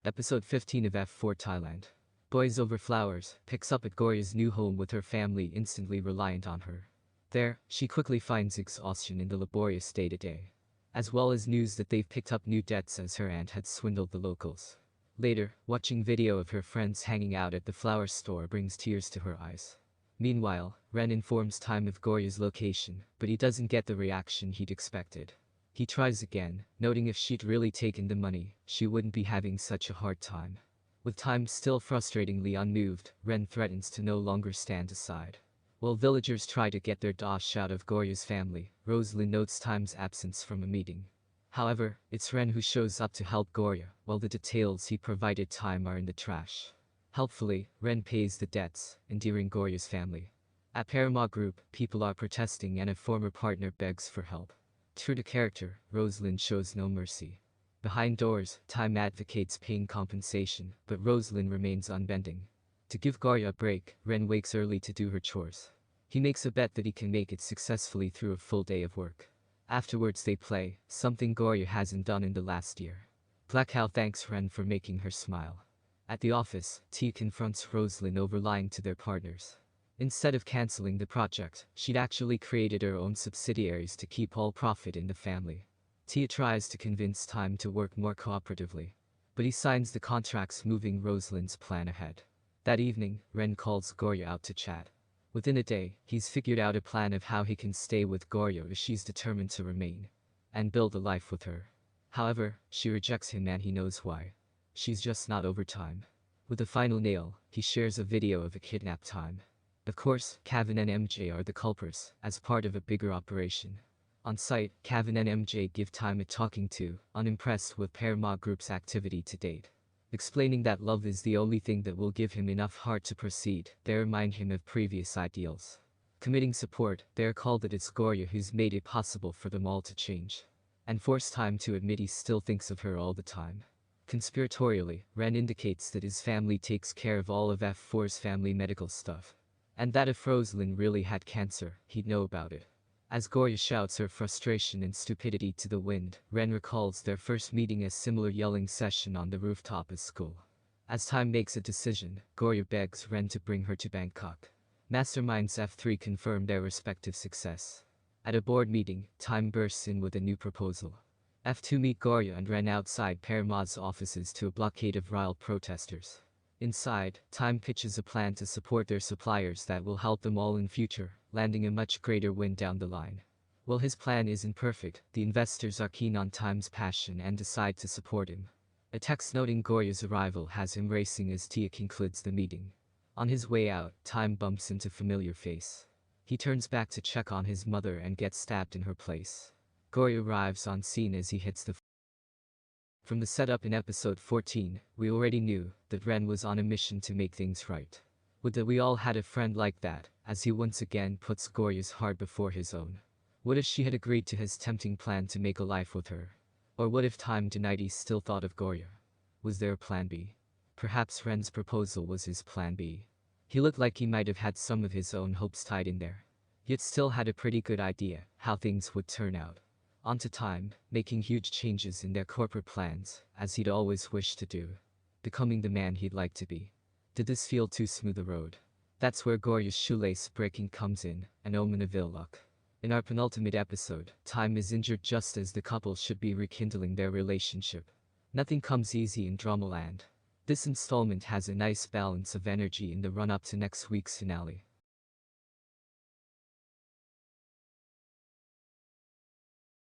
Episode 15 of F4 Thailand. Boys Over Flowers picks up at Gorya's new home with her family instantly reliant on her. There, she quickly finds exhaustion in the laborious day-to-day, as well as news that they've picked up new debts as her aunt had swindled the locals. Later, watching video of her friends hanging out at the flower store brings tears to her eyes. Meanwhile, Ren informs Time of Gorya's location, but he doesn't get the reaction he'd expected. He tries again, noting if she'd really taken the money, she wouldn't be having such a hard time. With Time still frustratingly unmoved, Ren threatens to no longer stand aside. While villagers try to get their dosh out of Gorya's family, Rosalind notes Time's absence from a meeting. However, it's Ren who shows up to help Gorya, while the details he provided Time are in the trash. Helpfully, Ren pays the debts, endearing Gorya's family. At Parama Group, people are protesting and a former partner begs for help. True to character, Rosalind shows no mercy. Behind doors, Time advocates paying compensation, but Rosalind remains unbending. To give Gorya a break, Ren wakes early to do her chores. He makes a bet that he can make it successfully through a full day of work. Afterwards they play, something Gorya hasn't done in the last year. Black Cow thanks Ren for making her smile. At the office, Tia confronts Rosalind over lying to their partners. Instead of canceling the project, she'd actually created her own subsidiaries to keep all profit in the family. Tia tries to convince Time to work more cooperatively, but he signs the contracts, moving Rosalind's plan ahead. That evening, Ren calls Gorya out to chat. Within a day, he's figured out a plan of how he can stay with Gorya as she's determined to remain and build a life with her. However, she rejects him and he knows why. She's just not over Time. With the final nail, he shares a video of a kidnapped Time. Of course, Kevin and MJ are the culprits, as part of a bigger operation. On site, Kevin and MJ give Time a talking to, unimpressed with Parama Group's activity to date. Explaining that love is the only thing that will give him enough heart to proceed, they remind him of previous ideals. Committing support, they are called that it's Gorya who's made it possible for them all to change. And force Time to admit he still thinks of her all the time. Conspiratorially, Ren indicates that his family takes care of all of F4's family medical stuff. And that if Rosalind really had cancer, he'd know about it. As Gorya shouts her frustration and stupidity to the wind, Ren recalls their first meeting, a similar yelling session on the rooftop at school. As Time makes a decision, Gorya begs Ren to bring her to Bangkok. Masterminds F3 confirm their respective success. At a board meeting, Time bursts in with a new proposal. F2 meet Gorya and Ren outside Parama's offices to a blockade of riled protesters. Inside, Time pitches a plan to support their suppliers that will help them all in future, landing a much greater win down the line. While his plan isn't perfect, the investors are keen on Time's passion and decide to support him. A text noting Gorya's arrival has him racing as Tia concludes the meeting. On his way out, Time bumps into a familiar face. He turns back to check on his mother and gets stabbed in her place. Gorya arrives on scene as he hits the From the setup in episode 14, we already knew that Ren was on a mission to make things right. Would that we all had a friend like that, as he once again puts Gorya's heart before his own. What if she had agreed to his tempting plan to make a life with her? Or what if Time denied he still thought of Gorya? Was there a plan B? Perhaps Ren's proposal was his plan B. He looked like he might have had some of his own hopes tied in there, yet still had a pretty good idea how things would turn out. On to Time, making huge changes in their corporate plans, as he'd always wished to do. Becoming the man he'd like to be. Did this feel too smooth a road? That's where Gorya's shoelace breaking comes in, an omen of ill luck. In our penultimate episode, Time is injured just as the couple should be rekindling their relationship. Nothing comes easy in Dramaland. This installment has a nice balance of energy in the run-up to next week's finale.